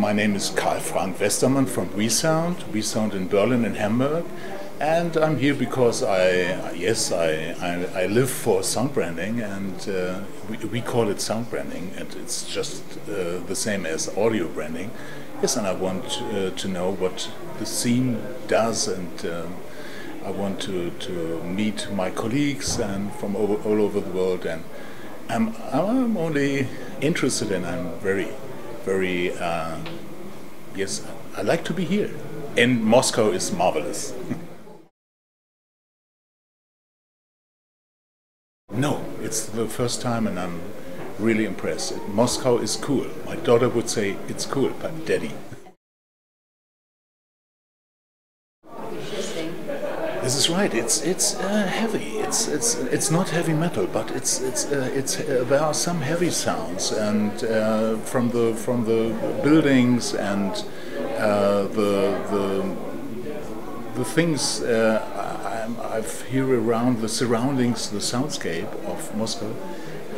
My name is Karl Frank Westermann from WESOUND in Berlin and Hamburg, and I'm here because I live for sound branding, and we call it sound branding, and it's just the same as audio branding. Yes, and I want to know what the scene does, and I want to meet my colleagues and from all over the world, and I'm only interested, and I'm very yes, I like to be here. And Moscow is marvelous. No, it's the first time, and I'm really impressed. Moscow is cool. My daughter would say it's cool, but Daddy. This is right. It's heavy. It's not heavy metal, but there are some heavy sounds, and from the buildings and the things I've here around, the surroundings, the soundscape of Moscow.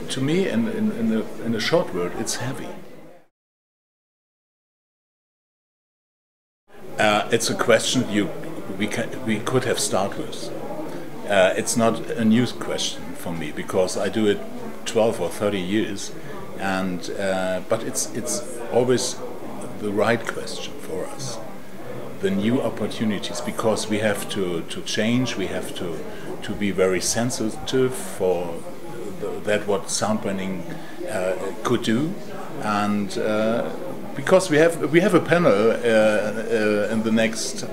To me, in a short word, it's heavy. It's a question we could have started with. It's not a new question for me, because I do it 12 or 30 years, and but it's always the right question for us. The new opportunities, because we have to change, we have to be very sensitive for that what sound branding could do, and because we have a panel in the next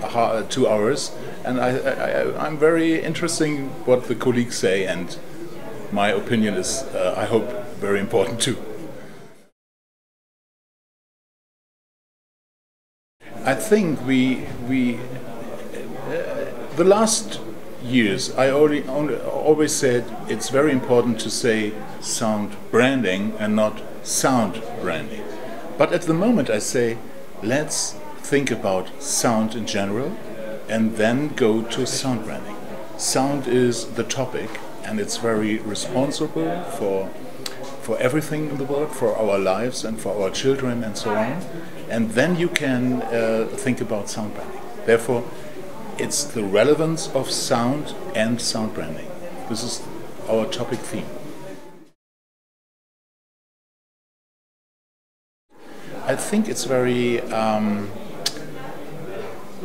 2 hours, and I'm very interesting what the colleagues say, and my opinion is, I hope, very important too. I think the last years I always said it's very important to say sound branding and not sound branding. But at the moment I say, let's think about sound in general and then go to sound branding. Sound is the topic, and it's very responsible for everything in the world, for our lives and for our children and so on. And then you can think about sound branding. Therefore, it's the relevance of sound and sound branding. This is our topic theme. I think it's very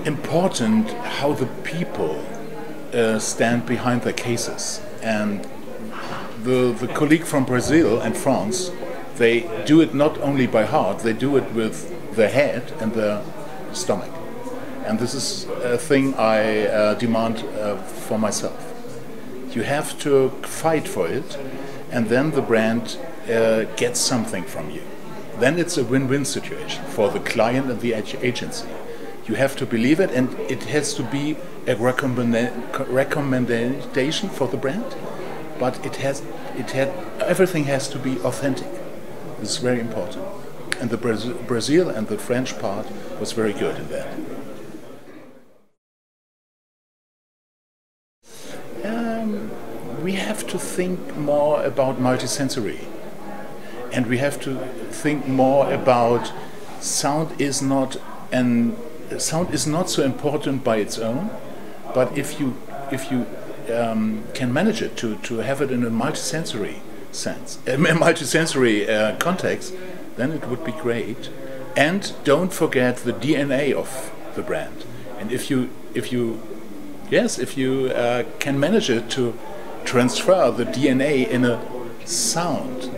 important how the people stand behind their cases. And the colleague from Brazil and France, they do it not only by heart, they do it with their head and their stomach. And this is a thing I demand for myself. You have to fight for it, and then the brand gets something from you. Then it's a win-win situation for the client and the agency. You have to believe it, and it has to be a recommendation for the brand, but everything has to be authentic. This is very important. And the Brazil and the French part was very good in that. We have to think more about multisensory, and we have to think more about sound is not so important by its own, but if you can manage it to have it in a multisensory sense, a multisensory context, then it would be great. And don't forget the DNA of the brand. And if you can manage it to transfer the DNA in a sound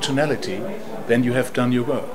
tonality, then you have done your work.